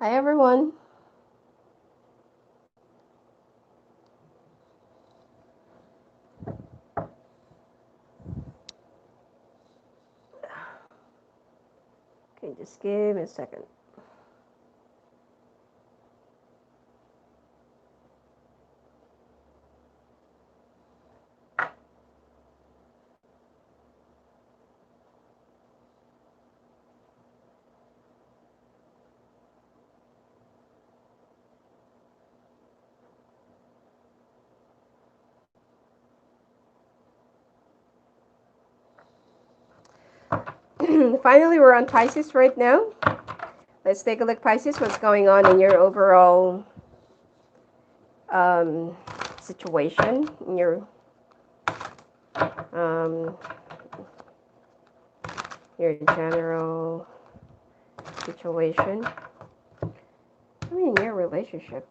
Hi everyone. Okay, just give me a second. Finally, we're on Pisces right now. Let's take a look, Pisces, what's going on in your overall um, situation, in um, your general situation. I mean, your relationship.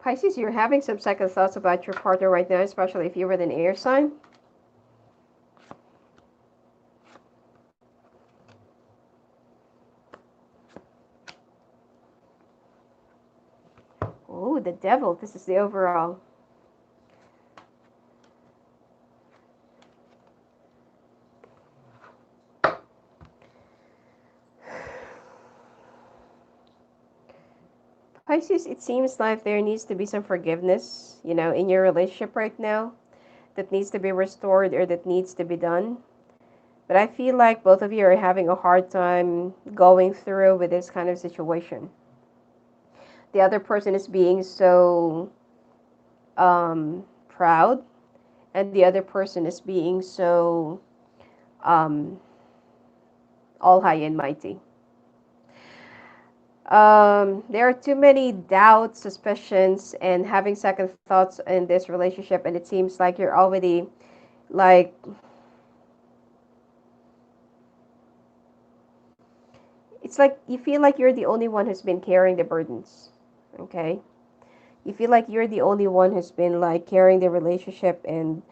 Pisces, you're having some second thoughts about your partner right now, especially if you're with an air sign. Oh, the devil. This is the overall. Pisces, it seems like there needs to be some forgiveness, in your relationship right now that needs to be restored or that needs to be done. But I feel like both of you are having a hard time going through with this kind of situation. The other person is being so proud, and the other person is being so um, all high and mighty. There are too many doubts, suspicions, and having second thoughts in this relationship, and it seems like you're already like it's like you feel like you're the only one who's been carrying the burdens. Okay, you feel like you're the only one who's been like carrying the relationship, and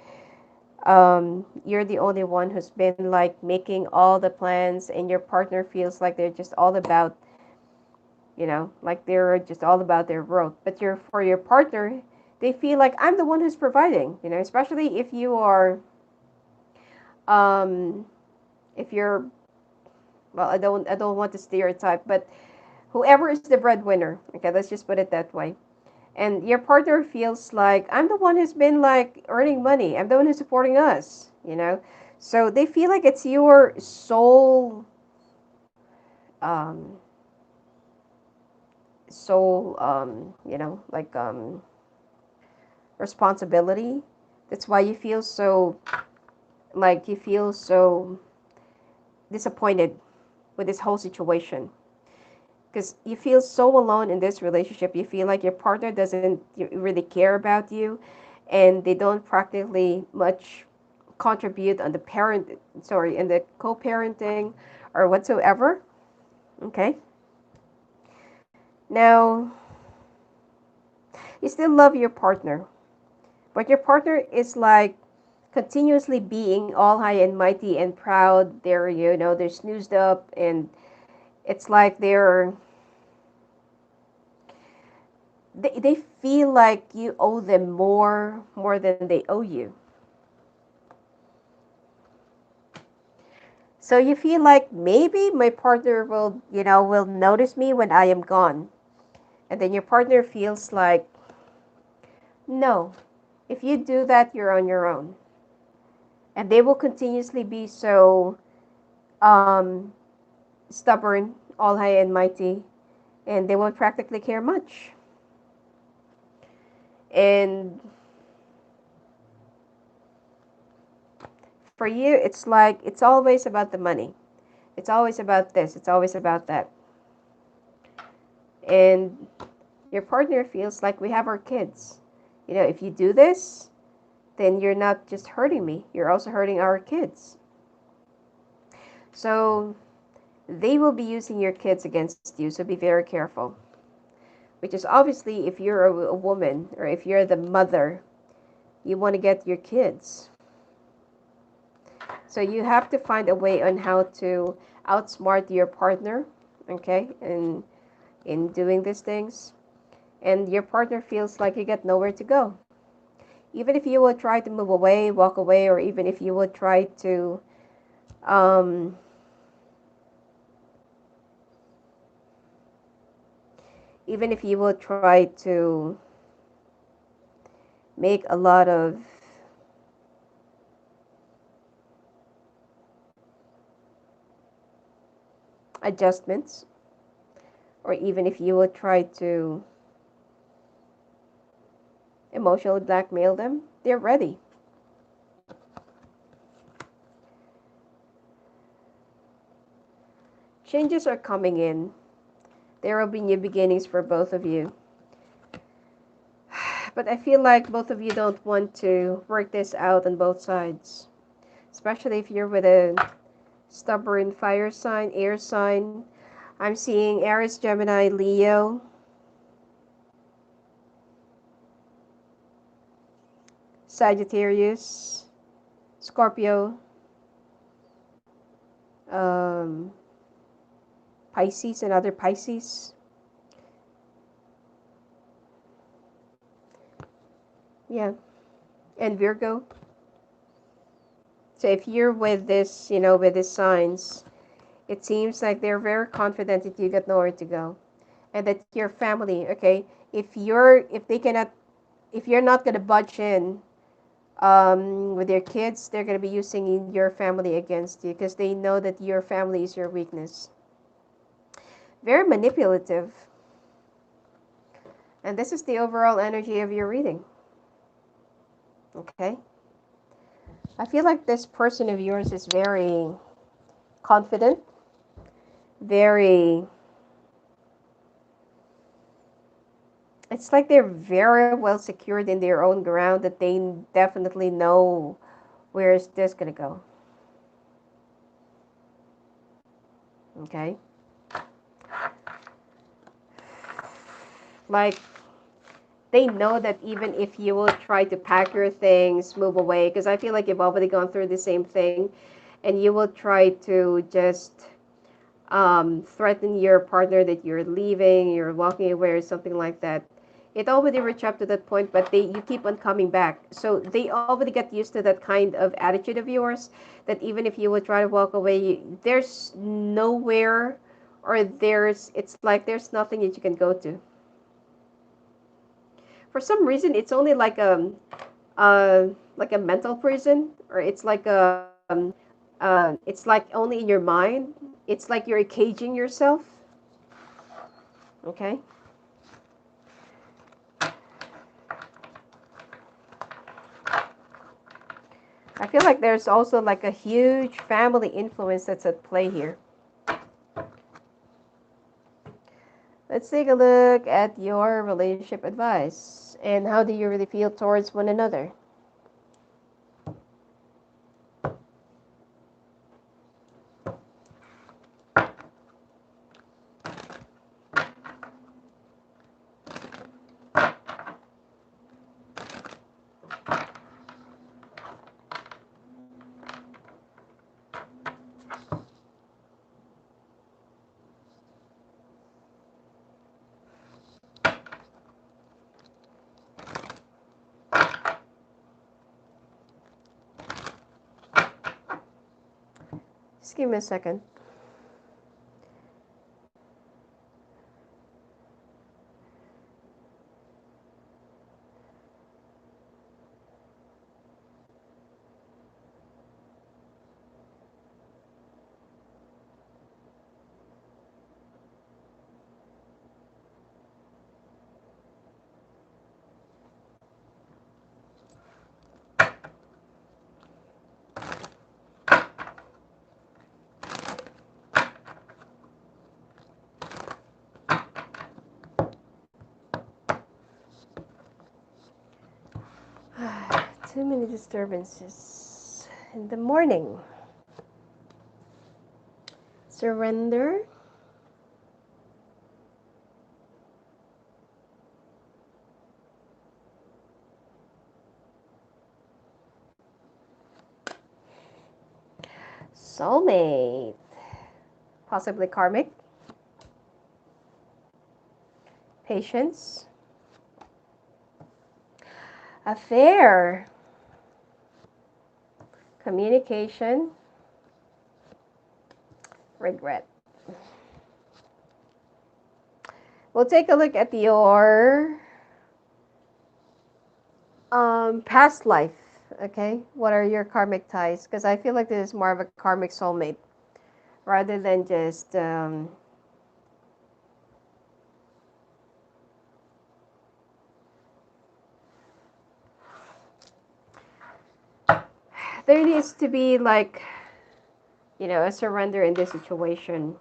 you're the only one who's been like making all the plans, and your partner feels like they're just all about, like they're just all about their growth. But you're for your partner, they feel like I'm the one who's providing. Especially if you are, um, if you're, well, I don't want to stereotype, but whoever is the breadwinner. Okay, let's just put it that way. And your partner feels like I'm the one who's been like earning money. I'm the one who's supporting us. So they feel like it's your sole um responsibility. That's why you feel so disappointed with this whole situation because you feel so alone in this relationship. You feel like your partner doesn't really care about you, and they don't practically much contribute on the in the co-parenting or whatsoever. Okay. Now, you still love your partner, but your partner is like continuously being all high and mighty and proud. They're snoozed up, and it's like they feel like you owe them more than they owe you. So you feel like maybe my partner will notice me when I am gone. And then your partner feels like, no, if you do that, you're on your own. And they will continuously be so um, stubborn, all high and mighty, and they won't practically care much. And for you, it's like it's always about the money. It's always about this. It's always about that. And your partner feels like we have our kids. If you do this, then you're not just hurting me, you're also hurting our kids. So they will be using your kids against you, so be very careful. Which is obviously, if you're a woman or if you're the mother, you want to get your kids. So you have to find a way on how to outsmart your partner, okay, in doing these things. And your partner feels like you get nowhere to go. Even if you will try to move away, walk away, or even if you will try to um, even if you will try to make a lot of adjustments, or even if you will try to emotionally blackmail them, they're ready. Changes are coming in. There will be new beginnings for both of you. But I feel like both of you don't want to work this out on both sides. Especially if you're with a stubborn fire sign, air sign. I'm seeing Aries, Gemini, Leo, Sagittarius, Scorpio, um, Pisces, and other Pisces. Yeah, and Virgo. So if you're with this, with these signs, it seems like they're very confident that you got nowhere to go, and that your family, okay, if you're not gonna budge in with their kids, they're gonna be using your family against you because they know that your family is your weakness. Very manipulative, and this is the overall energy of your reading. Okay, I feel like this person of yours is very confident, very, it's like they're very well secured in their own ground, that they definitely know where is this going to go. Okay? Like, they know that even if you will try to pack your things, move away, because I feel like you've already gone through the same thing, and you will try to just threaten your partner that you're leaving, you're walking away, or something like that. It already reached up to that point, but you keep on coming back. So they already get used to that kind of attitude of yours, that even if you would try to walk away, there's nowhere, or it's like there's nothing that you can go to. For some reason, it's only like a mental prison, or it's like only in your mind. It's like you're caging yourself. Okay. I feel like there's also like a huge family influence that's at play here. Let's take a look at your relationship advice. And how do you really feel towards one another? Just give me a second. Too many disturbances in the morning. Surrender. Soulmate. Possibly karmic. Patience. Affair. Communication. Regret. We'll take a look at your past life. Okay, what are your karmic ties? Because I feel like this is more of a karmic soulmate rather than just there needs to be like, a surrender in this situation.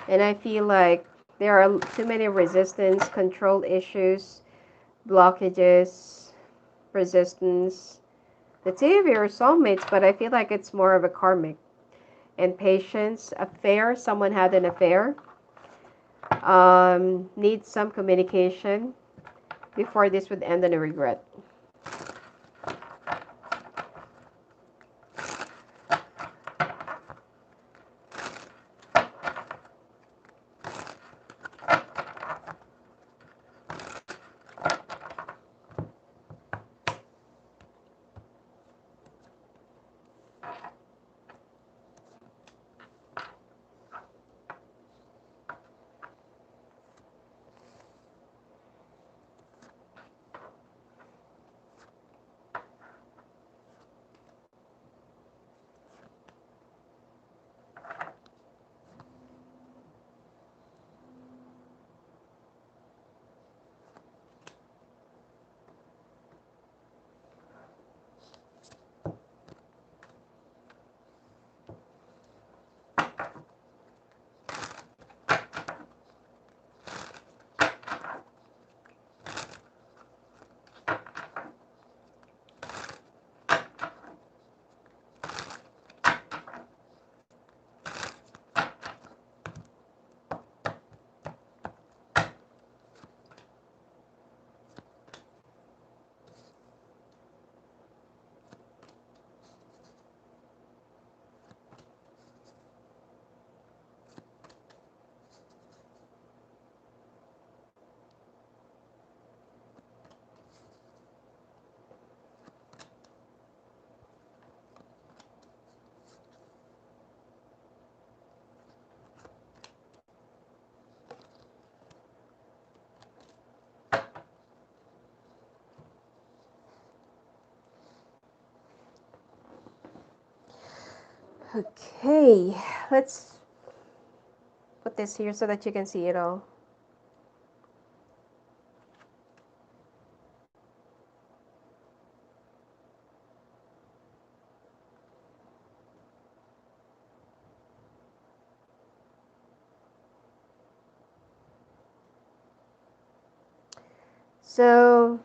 And I feel like there are too many resistance, control issues, blockages, resistance. The two of you are soulmates, but I feel like it's more of a karmic. And patience, affair, someone had an affair. Needs some communication before this would end in a regret. Okay, let's put this here so that you can see it all. So,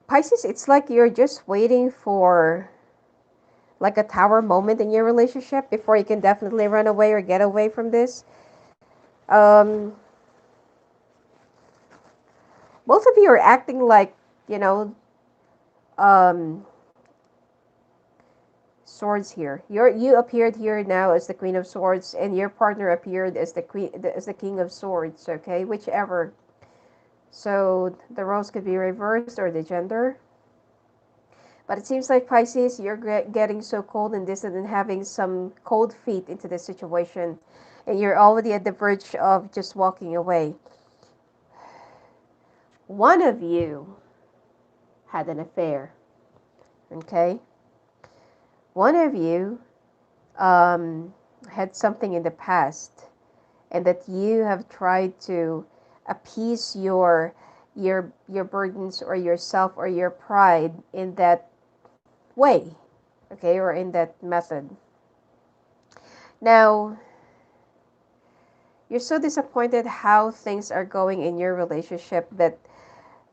Pisces, it's like you're just waiting for like a tower moment in your relationship before you can definitely run away or get away from this. Um, Both of you are acting like, you know, um, swords here. You appeared here now as the Queen of Swords, and your partner appeared as the King of Swords. Okay, whichever. So the roles could be reversed or the gender. But it seems like Pisces, you're getting so cold and distant and having some cold feet into this situation, and you're already at the verge of just walking away. One of you had an affair. Okay, one of you had something in the past, and that you have tried to appease your burdens or yourself or your pride in that way, okay, or in that method. Now, you're so disappointed how things are going in your relationship that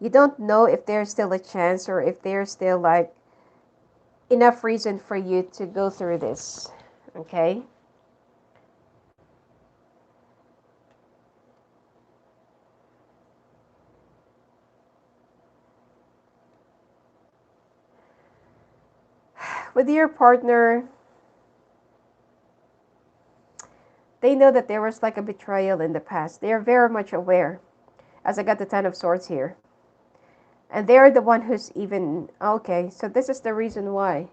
You don't know if there's still a chance or if there's still like enough reason for you to go through this. Okay? With your partner, they know that there was like a betrayal in the past. They are very much aware, as I got the Ten of Swords here. And they're the one who's even, okay, so this is the reason why.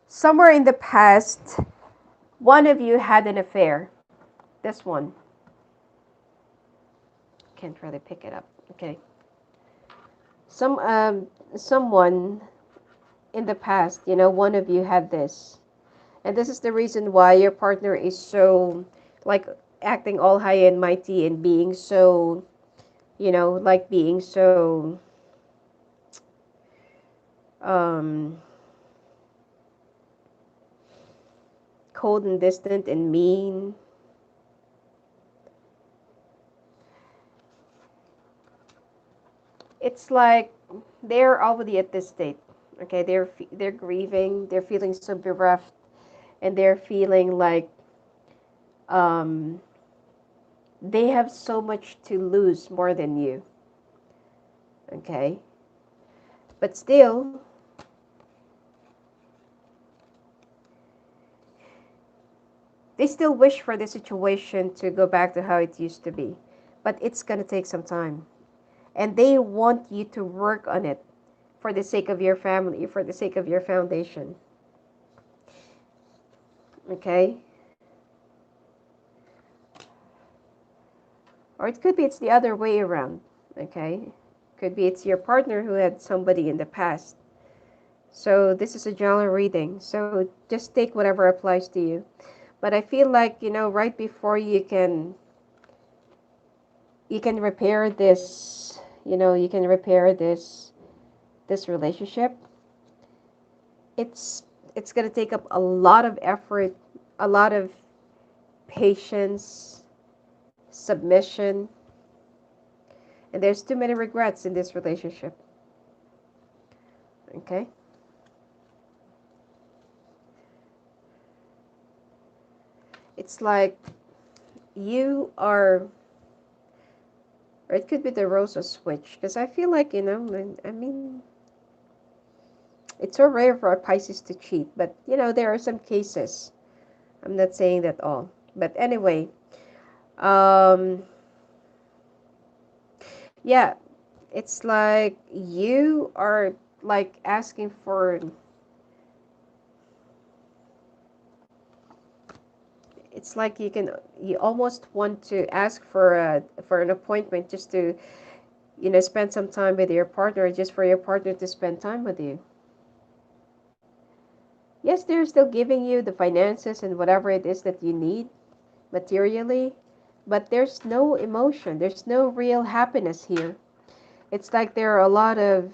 Somewhere in the past, one of you had an affair. This one. Can't really pick it up. Okay. Someone in the past, one of you had this. And this is the reason why your partner is so, like, acting all high and mighty and being so, like being so, um, cold and distant and mean. It's like they're already at this state. Okay, they're grieving, they're feeling so bereft, and they're feeling like um, they have so much to lose more than you. Okay, but still, they still wish for the situation to go back to how it used to be, but it's gonna take some time, and they want you to work on it for the sake of your family, for the sake of your foundation. Okay, or it could be it's the other way around. Okay, could be it's your partner who had somebody in the past. So this is a general reading, so just take whatever applies to you. But I feel like, right before you can repair this, you can repair this relationship. It's going to take up a lot of effort, a lot of patience, submission, and there's too many regrets in this relationship. Okay? It's like you are, or it could be the Rosa switch, because I feel like, I mean, it's so rare for a Pisces to cheat, but there are some cases. I'm not saying that all. But anyway, um, yeah, it's like you are like asking for, it's like you almost want to ask for an appointment just to, spend some time with your partner, just for your partner to spend time with you. Yes, they're still giving you the finances and whatever it is that you need materially, but there's no emotion. There's no real happiness here. It's like there are a lot of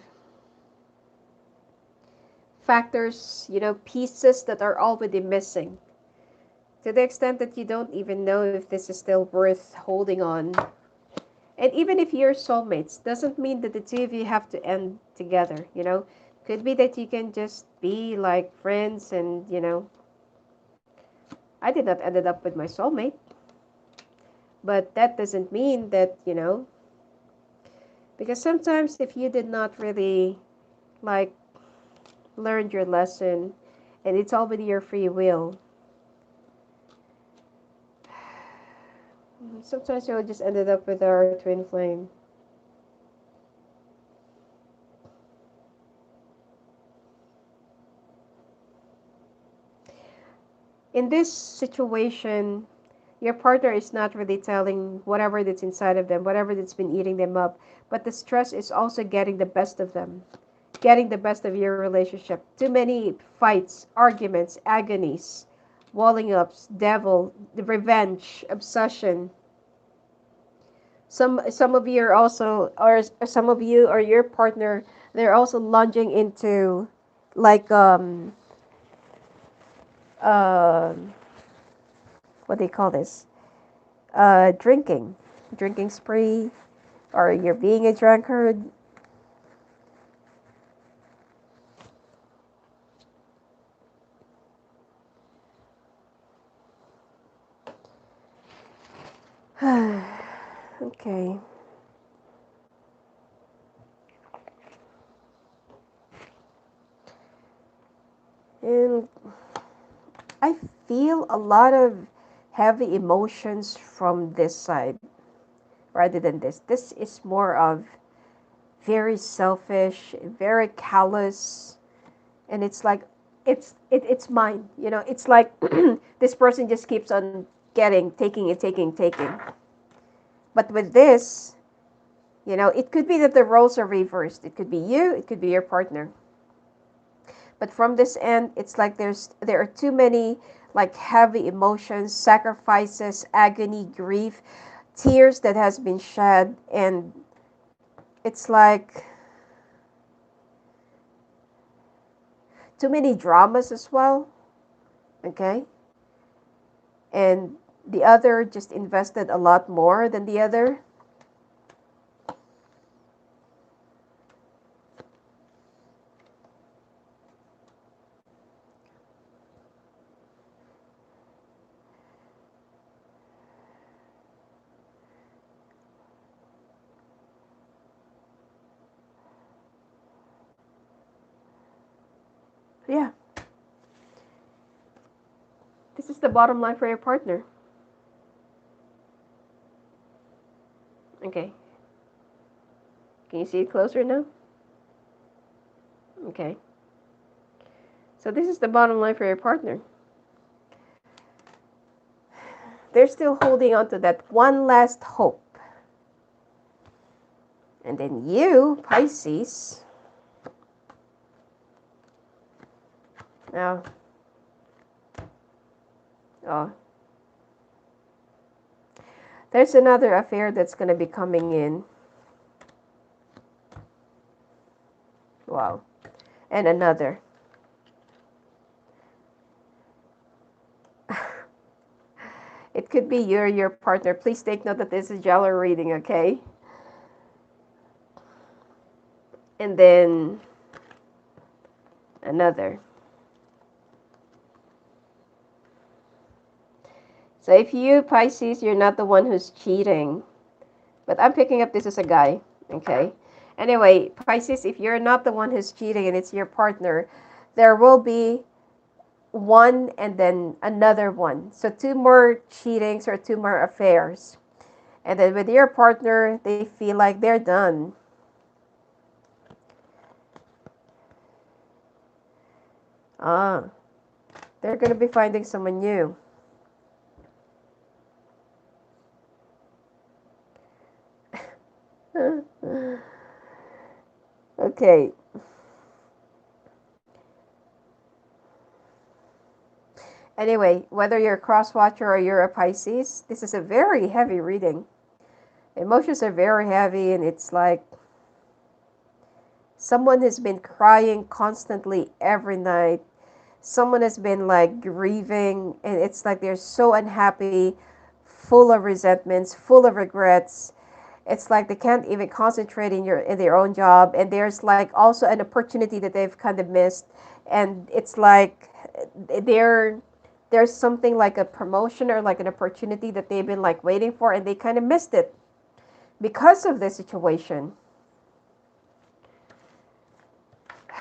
factors, pieces that are already missing. To the extent that you don't even know if this is still worth holding on. And even if you're soulmates, doesn't mean that the two of you have to end together. Could be that you can just be like friends and, I did not ended up with my soulmate. But that doesn't mean that, because sometimes if you did not really like learned your lesson and it's all with your free will, sometimes you'll just ended up with our twin flame. In this situation, your partner is not really telling whatever that's inside of them, whatever that's been eating them up, but the stress is also getting the best of them, getting the best of your relationship. Too many fights, arguments, agonies, walling ups, devil, the revenge, obsession. Some of you are also, or some of you or your partner, they're also lunging into like uh, what do you call this? Drinking. drinking spree, or you're being a drunkard. Okay. And I feel a lot of heavy emotions from this side rather than this. This is more of very selfish, very callous, and it's like it's mine. You know, it's like this person just keeps on getting, taking and taking, taking. But with this, you know, it could be that the roles are reversed. It could be you, it could be your partner. But from this end, it's like there are too many like heavy emotions, sacrifices, agony, grief, tears that has been shed, and it's like too many dramas as well. Okay? And the other just invested a lot more than the other. Yeah. This is the bottom line for your partner. Okay. Can you see it closer now? Okay. So this is the bottom line for your partner. They're still holding on to that one last hope. And then you, Pisces, now, oh, there's another affair that's going to be coming in. Wow. And another. It could be you or your partner. Please take note that this is jello reading, okay? And then another. So if you, Pisces, you're not the one who's cheating, but I'm picking up this as a guy, okay? Anyway, Pisces, if you're not the one who's cheating and it's your partner, there will be one and then another one. So two more cheatings or two more affairs. And then with your partner, they feel like they're done. Ah, they're going to be finding someone new. Okay. Anyway, whether you're a cross watcher or you're a Pisces, this is a very heavy reading. Emotions are very heavy, and it's like someone has been crying constantly every night. Someone has been like grieving, and it's like they're so unhappy, full of resentments, full of regrets. It's like they can't even concentrate in their own job, and there's like also an opportunity that they've kind of missed, and it's like they're there's something like a promotion or like an opportunity that they've been like waiting for, and they kind of missed it because of this situation.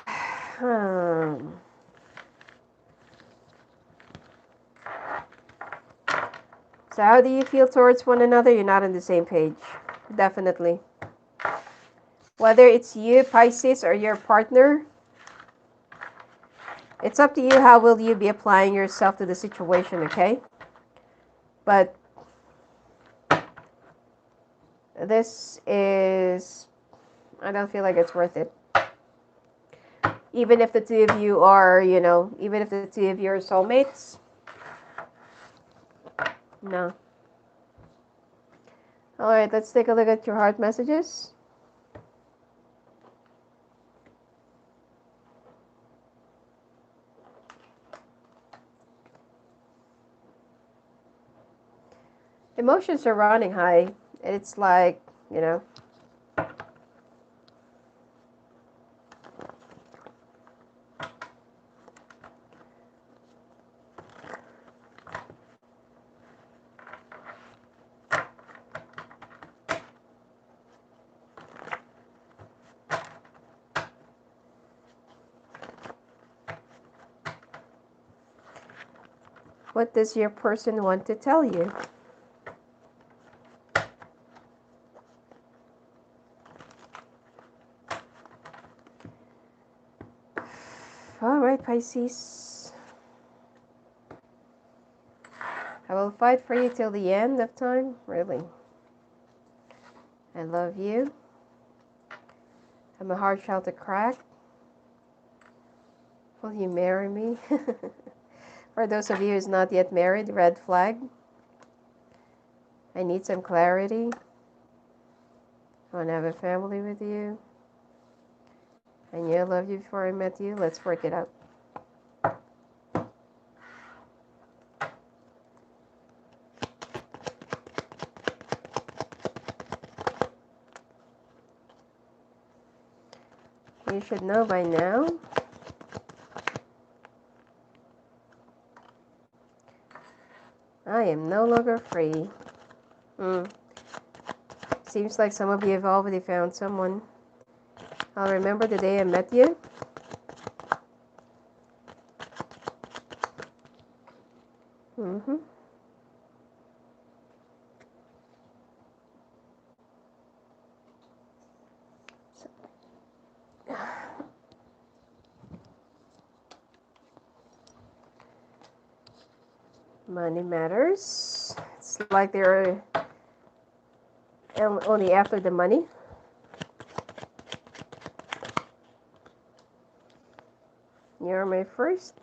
Hmm. So how do you feel towards one another? You're not on the same page. Definitely. Whether it's you, Pisces, or your partner, it's up to you how will you be applying yourself to the situation, okay? But this is, I don't feel like it's worth it. Even if the two of you are, you know, even if the two of you are soulmates, no. All right, let's take a look at your heart messages. Emotions are running high. It's like, you know, what does your person want to tell you? All right, Pisces. I will fight for you till the end of time. Really. I love you. I'm a hard shell to crack. Will you marry me? For those of you who's not yet married, red flag. I need some clarity. I want to have a family with you. I knew I loved you before I met you. Let's work it out. You should know by now. I am no longer free. Seems like some of you have already found someone. I'll remember the day I met you. Money matters. It's like they're only after the money. You're my first.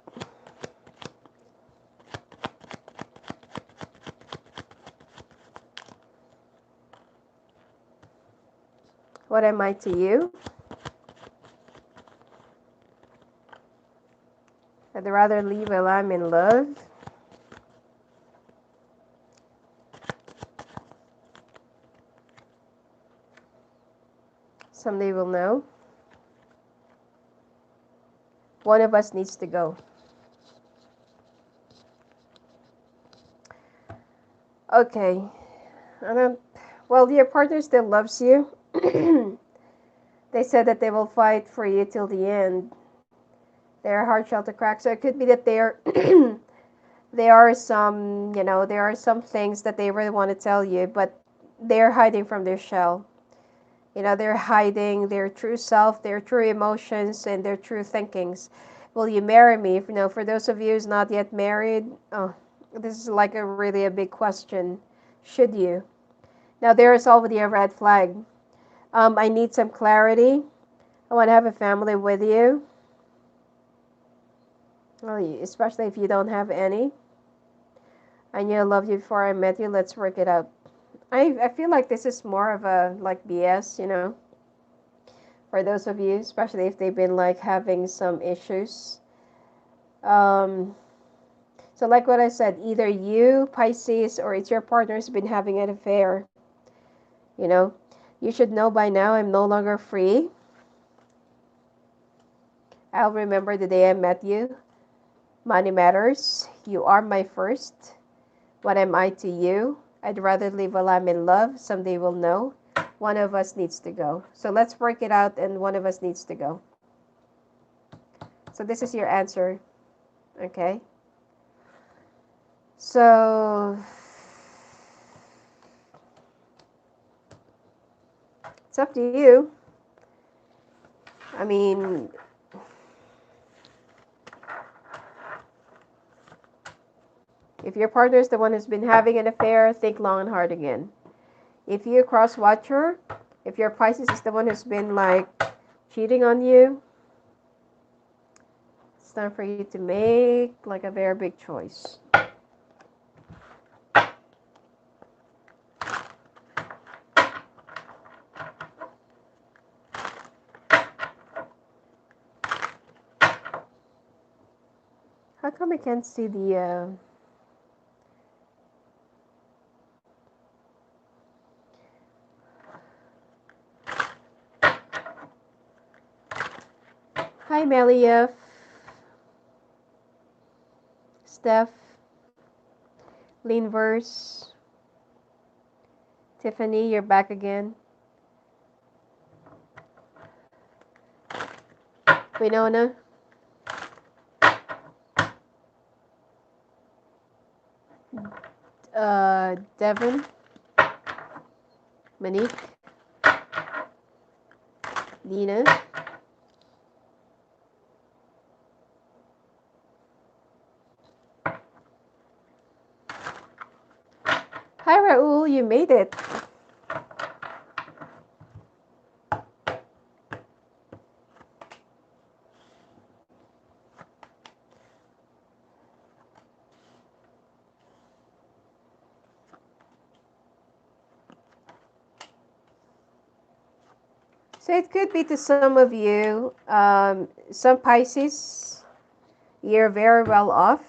What am I to you? I'd rather leave while I'm in love. Someday we'll know. One of us needs to go. Okay. Well, your partner still loves you. They said that they will fight for you till the end. They're a hard shell to crack. So it could be that there are some, there are some things that they really want to tell you, but they're hiding from their shell. They're hiding their true self, their true emotions, and their true thinkings. Will you marry me? For those of you who's not yet married, this is like really a big question. Should you? Now, there is already a red flag. I need some clarity. I want to have a family with you. Well, especially if you don't have any. I knew I loved you before I met you. Let's work it out. I feel like this is more of a like BS, for those of you, especially if they've been like having some issues. So like what I said, either you, Pisces, or it's your partner's been having an affair. You should know by now I'm no longer free. I'll remember the day I met you. Money matters. You are my first. What am I to you? I'd rather live while I'm in love. Someday we'll know. One of us needs to go. So let's work it out, and one of us needs to go. So this is your answer. Okay? So it's up to you. I mean, if your partner is the one who's been having an affair, think long and hard again. If you're a cross watcher, if your Pisces is the one who's been like cheating on you, it's time for you to make like a very big choice. How come I can't see the Hi, Melia, Steph, Linverse, Tiffany, you're back again. Winona, Devin, Monique, Nina. Hi, Raul, you made it. So it could be to some of you, some Pisces, you're very well off,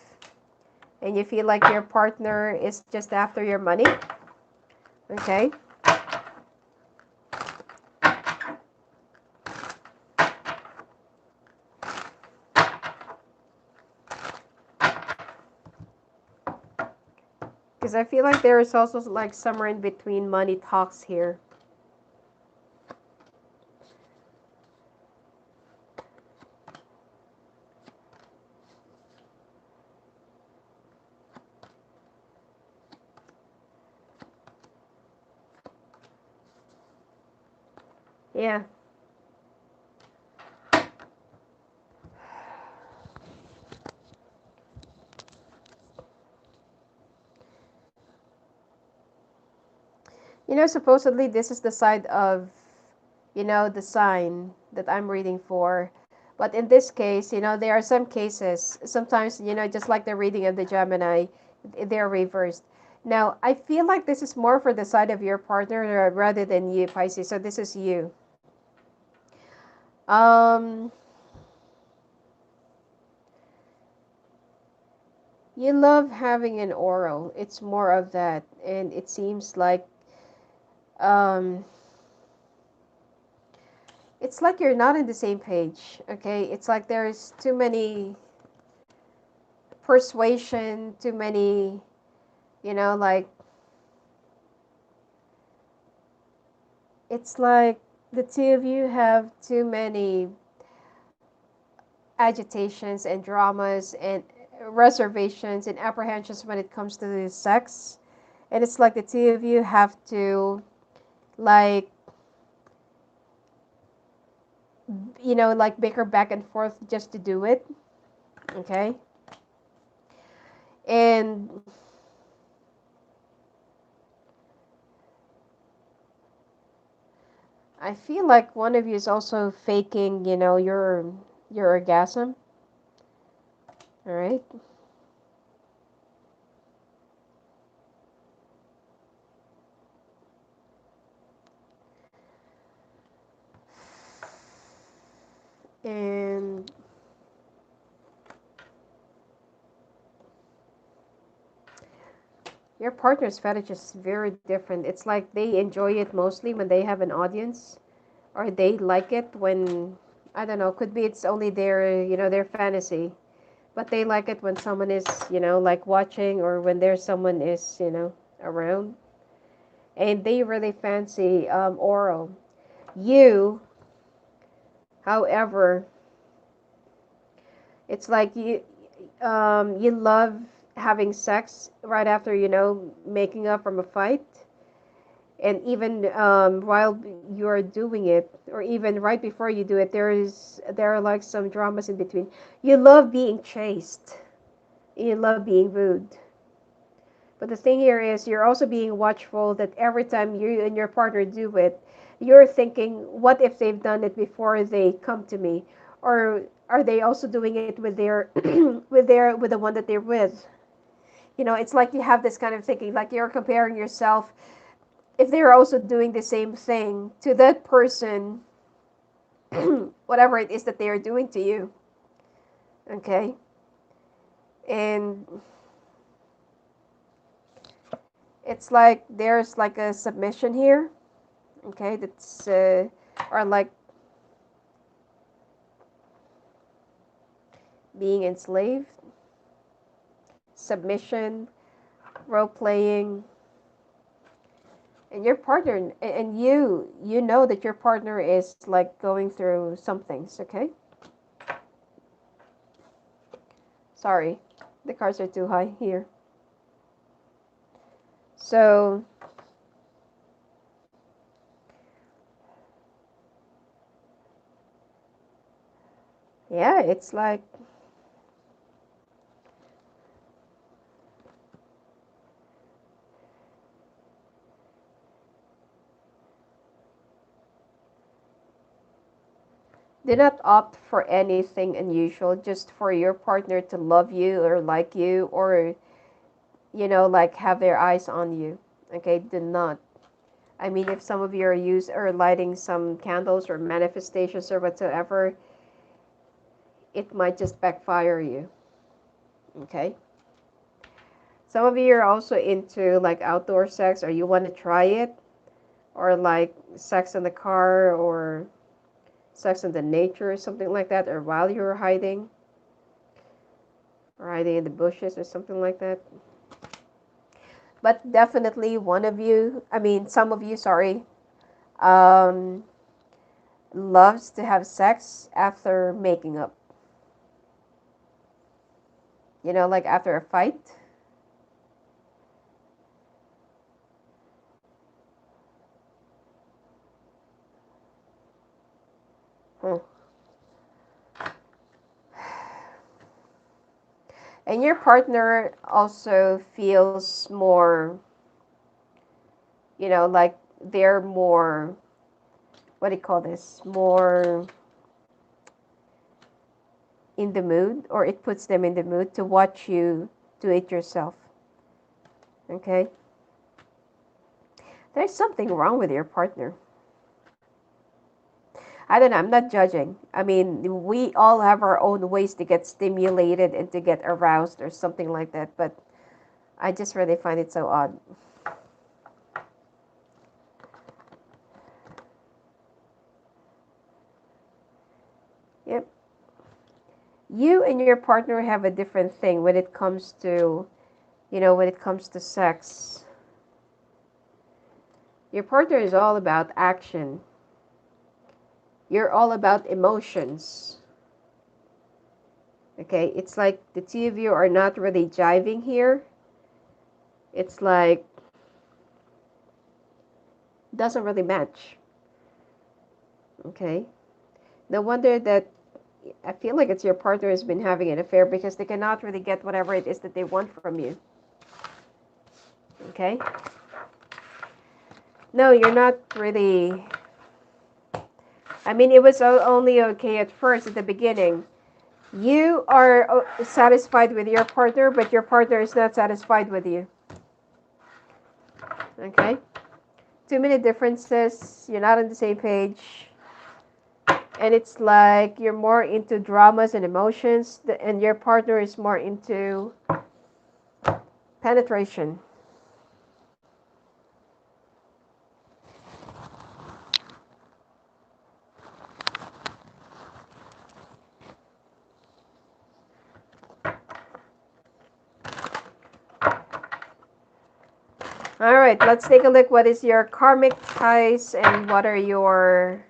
and you feel like your partner is just after your money. Okay. Because I feel like there is also like somewhere in between money talks here. Yeah. You know, supposedly this is the side of, you know, the sign that I'm reading for. But in this case, you know, there are some cases, sometimes, you know, just like the reading of the Gemini, they're reversed. Now, I feel like this is more for the side of your partner rather than you, Pisces. So this is you. Um, you love having an oral. It's more of that. And it seems like, um, it's like you're not on the same page, okay? It's like there's too many persuasion, too many, you know, like, it's like the two of you have too many agitations and dramas and reservations and apprehensions when it comes to the sex. And it's like the two of you have to, like, you know, like bicker back and forth just to do it, okay? And I feel like one of you is also faking, you know, your orgasm. All right. And your partner's fetish is very different. It's like they enjoy it mostly when they have an audience, or they like it when, I don't know, could be it's only their, you know, their fantasy, but they like it when someone is, you know, like watching, or when there's someone is, you know, around. And they really fancy oral. You, however, it's like you love having sex right after, you know, making up from a fight, and even while you're doing it, or even right before you do it, there are like some dramas in between. You love being chased, you love being wooed, but the thing here is you're also being watchful that every time you and your partner do it, you're thinking, what if they've done it before they come to me, or are they also doing it with their with the one that they're with? You know, it's like you have this kind of thinking, like you're comparing yourself, if they're also doing the same thing to that person, whatever it is that they are doing to you. Okay. And it's like there's like a submission here. Okay. That's or like, being enslaved, submission, role playing, and your partner, and you know that your partner is like going through some things, okay? Sorry, the cards are too high here. So yeah, it's like do not opt for anything unusual just for your partner to love you or like you, or like have their eyes on you. Okay, do not. I mean, if some of you are lighting some candles or manifestations or whatsoever, it might just backfire you. Okay. Some of you are also into like outdoor sex, or you want to try it, or like sex in the car, or sex in the nature, or something like that, or while you're hiding, or hiding in the bushes, or something like that. But definitely some of you, sorry, um, loves to have sex after making up. Like after a fight. Hmm. And your partner also feels more, like they're more, what do you call this? More in the mood, or it puts them in the mood to watch you do it yourself. Okay? There's something wrong with your partner. I don't know, I'm not judging. I mean, we all have our own ways to get stimulated and to get aroused or something like that, but I just really find it so odd. Yep. You and your partner have a different thing when it comes to, sex. Your partner is all about action. You're all about emotions. Okay, it's like the two of you are not really jiving here. It's like doesn't really match. Okay, no wonder that I feel like it's your partner has been having an affair because they cannot really get whatever it is that they want from you. Okay, no, you're not really. I mean, it was only okay at first at the beginning. You are satisfied with your partner, but your partner is not satisfied with you. Okay? Too many differences. You're not on the same page. And it's like you're more into dramas and emotions, and your partner is more into penetration. All right, let's take a look. What is your karmic ties and what are your,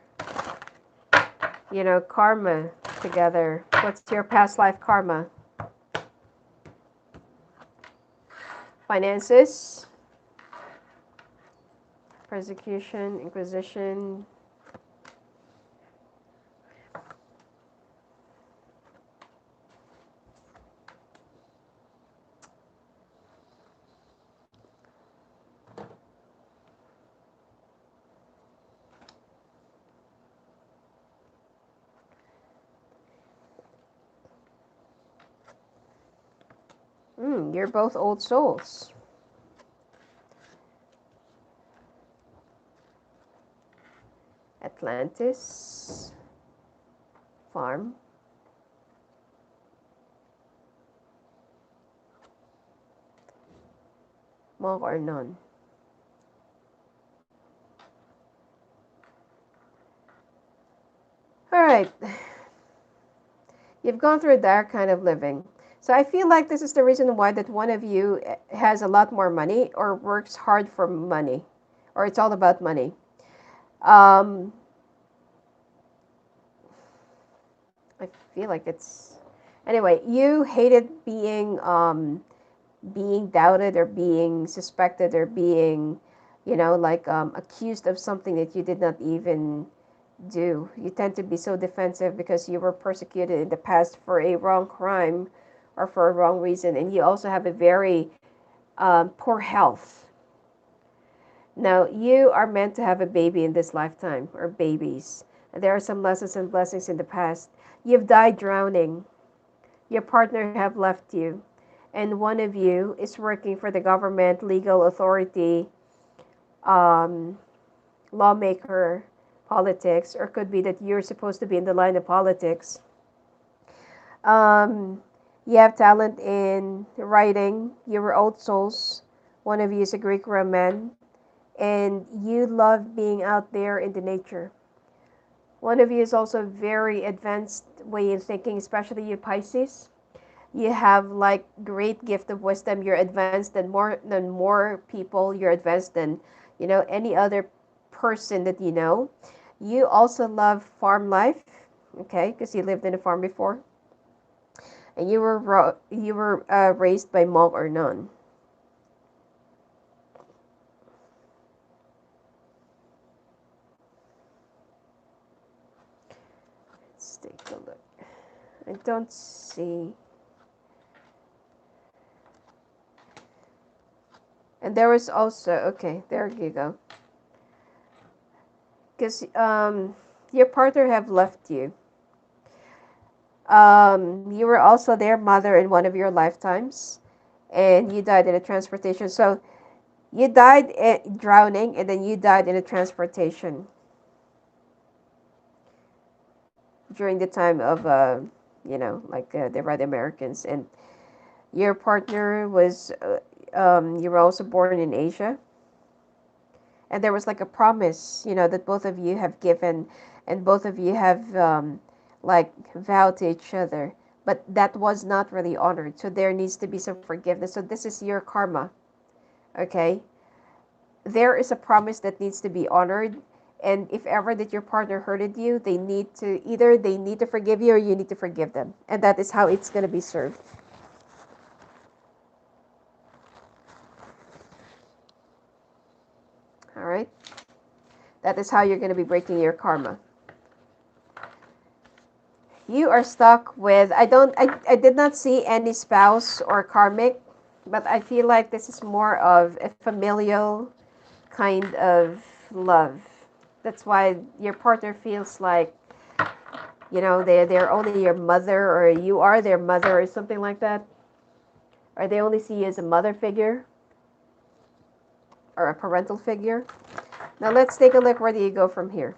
karma together? What's your past life karma? Finances, persecution, inquisition. You're both old souls. Atlantis, farm. Monk or nun. All right. You've gone through that kind of living. So I feel like this is the reason why that one of you has a lot more money or works hard for money, or it's all about money. Um, I feel like it's anyway. You hated being doubted or being suspected or being, like accused of something that you did not even do. You tend to be so defensive because you were persecuted in the past for a wrong crime or for a wrong reason, and you also have a very poor health. Now, you are meant to have a baby in this lifetime, or babies. And there are some lessons and blessings in the past. You've died drowning. Your partner have left you. And one of you is working for the government, legal authority, um, lawmaker, politics, or could be that you're supposed to be in the line of politics. Um, you have talent in writing. You were old souls. One of you is a Greek Roman, and you love being out there in the nature. One of you is also very advanced way in thinking, especially you Pisces. You have like great gift of wisdom. You're advanced than more people. You're advanced than any other person that you know. You also love farm life, okay, because you lived in a farm before, and you were raised by monk or nun. Let's take a look. I don't see. And there was also, okay, there you go. Because your partner have left you. You were also their mother in one of your lifetimes, and you died in a transportation. So you died drowning, and then you died in a transportation during the time of, like the Red Americans. And your partner was, you were also born in Asia. And there was like a promise, that both of you have given, and both of you have like vowed to each other, but that was not really honored, so there needs to be some forgiveness. So this is your karma, okay? There is a promise that needs to be honored, and if ever that your partner hurted you, they need to forgive you, or you need to forgive them, and that is how it's going to be served. All right, that is how you're going to be breaking your karma. You are stuck with, I did not see any spouse or karmic, but I feel like this is more of a familial kind of love. That's why your partner feels like, they're only your mother, or you are their mother, or something like that. Or they only see you as a mother figure or a parental figure. Now let's take a look, where do you go from here?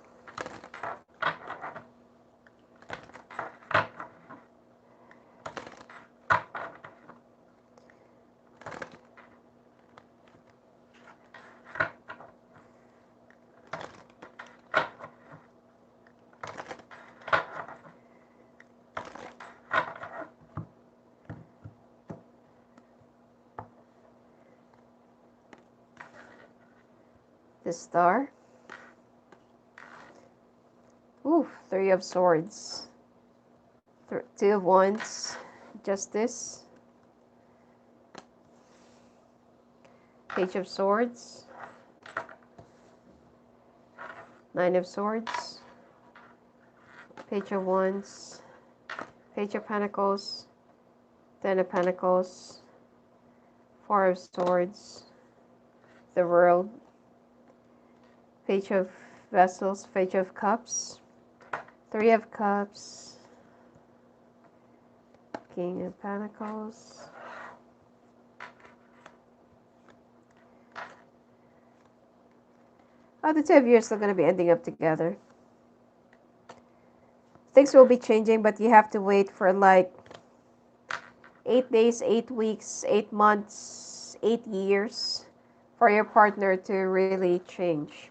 The Star. Ooh, Three of Swords. Two of Wands. Justice. Page of Swords. Nine of Swords. Page of Wands. Page of Pentacles. Ten of Pentacles. Four of Swords. The World. Page of Vessels. Page of Cups. Three of Cups. King of Pentacles. Oh, the two of you are still going to be ending up together. Things will be changing, but you have to wait for like 8 days, 8 weeks, 8 months, 8 years for your partner to really change.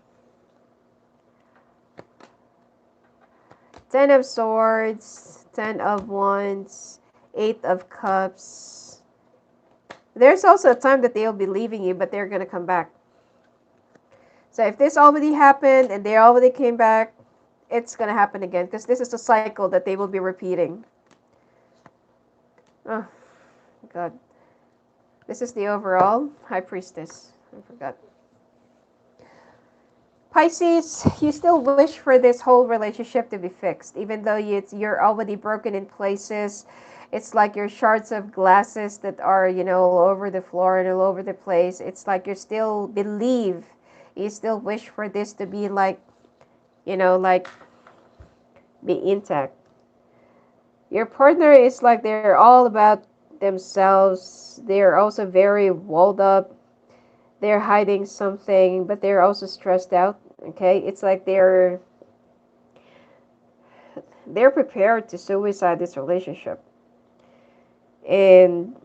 Ten of Swords, Ten of Wands, Eight of Cups. There's also a time that they'll be leaving you, but they're going to come back. So if this already happened and they already came back, it's going to happen again, because this is a cycle that they will be repeating. Oh, God. This is the overall High Priestess. I forgot. Pisces, you still wish for this whole relationship to be fixed, even though you're already broken in places. It's like your shards of glasses that are, all over the floor and all over the place. It's like you still believe, you still wish for this to be like, be intact. Your partner is like they're all about themselves. They're also very walled up. They're hiding something, but they're also stressed out. Okay, it's like they're prepared to suicide this relationship. And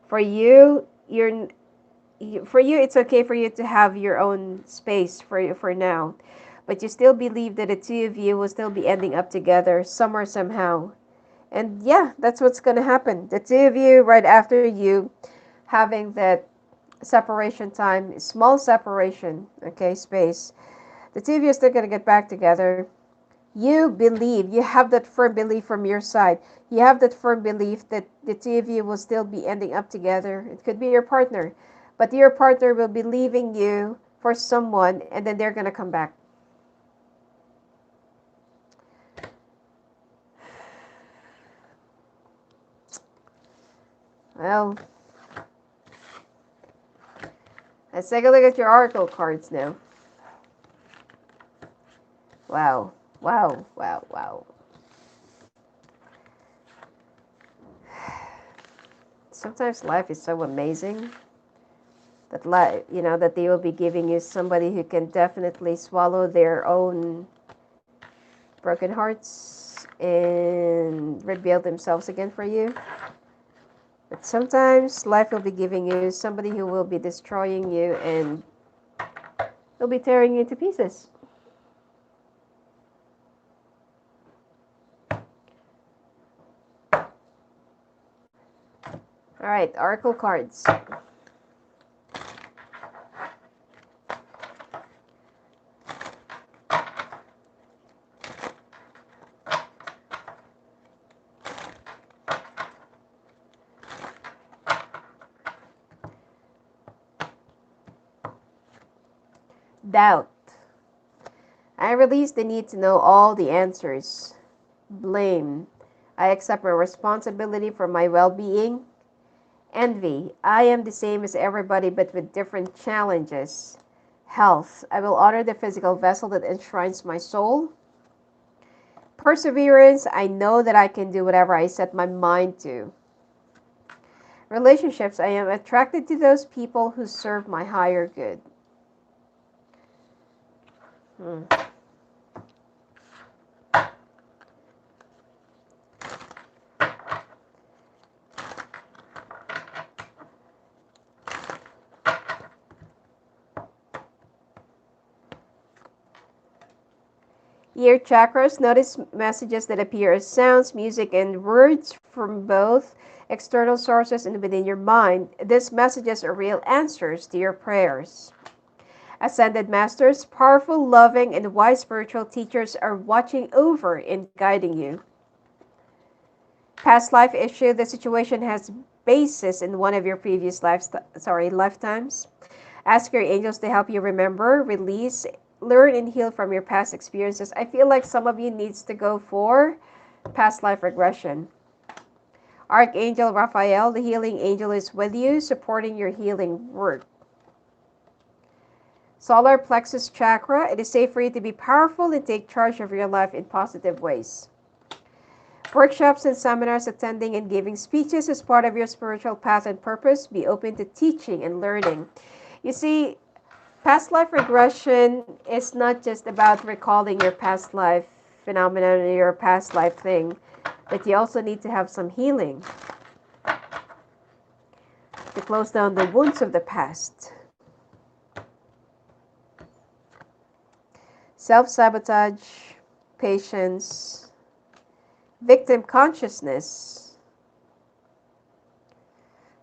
for you, it's okay for you to have your own space for now, but you still believe that the two of you will still be ending up together somewhere, somehow. And yeah, that's what's going to happen. The two of you, right after you having that separation time, small separation, okay, space, the two of you are still going to get back together. You believe, you have that firm belief from your side. You have that firm belief that the two of you will still be ending up together. It could be your partner, but your partner will be leaving you for someone, and then they're going to come back. Well, let's take a look at your oracle cards now. Wow, wow, wow, wow. Sometimes life is so amazing that that they will be giving you somebody who can definitely swallow their own broken hearts and rebuild themselves again for you. But sometimes life will be giving you somebody who will be destroying you, and they'll be tearing you to pieces. All right, oracle cards. Doubt. I release the need to know all the answers. Blame. I accept my responsibility for my well-being. Envy. I am the same as everybody but with different challenges. Health. I will honor the physical vessel that enshrines my soul. Perseverance. I know that I can do whatever I set my mind to. Relationships. I am attracted to those people who serve my higher good. Ear chakras. Notice messages that appear as sounds, music, and words from both external sources and within your mind. These messages are real answers to your prayers. Ascended masters, powerful, loving, and wise spiritual teachers are watching over and guiding you. Past life issue. The situation has basis in one of your previous lifetimes. Ask your angels to help you remember, release, learn, and heal from your past experiences. I feel like some of you needs to go for past life regression. Archangel Raphael, the healing angel, is with you, supporting your healing work. Solar plexus chakra. It is safe for you to be powerful and take charge of your life in positive ways. Workshops and seminars, attending and giving speeches is part of your spiritual path and purpose. Be open to teaching and learning. You see, past life regression is not just about recalling your past life phenomenon or your past life thing, but you also need to have some healing to close down the wounds of the past. Self-sabotage, patience, Victim consciousness.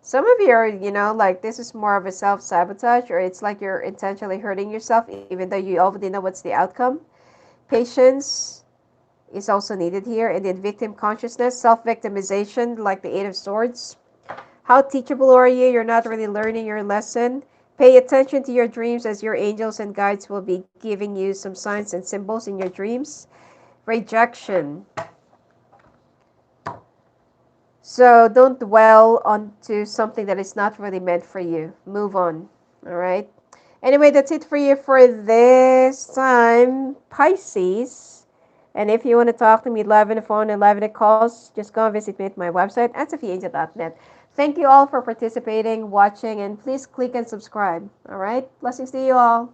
Some of you are, like this is more of a self-sabotage, or it's like you're intentionally hurting yourself even though you already know what's the outcome. Patience is also needed here. And then victim consciousness, self-victimization, like the Eight of Swords. How teachable are you? You're not really learning your lesson. Pay attention to your dreams, as your angels and guides will be giving you some signs and symbols in your dreams. Rejection. So don't dwell onto something that is not really meant for you. Move on. All right. Anyway, that's it for you for this time, Pisces. And if you want to talk to me live on the phone and live in the calls, just go and visit me at my website at sophiaangel.net. Thank you all for participating, watching, and please click and subscribe. All right. Blessings to you all.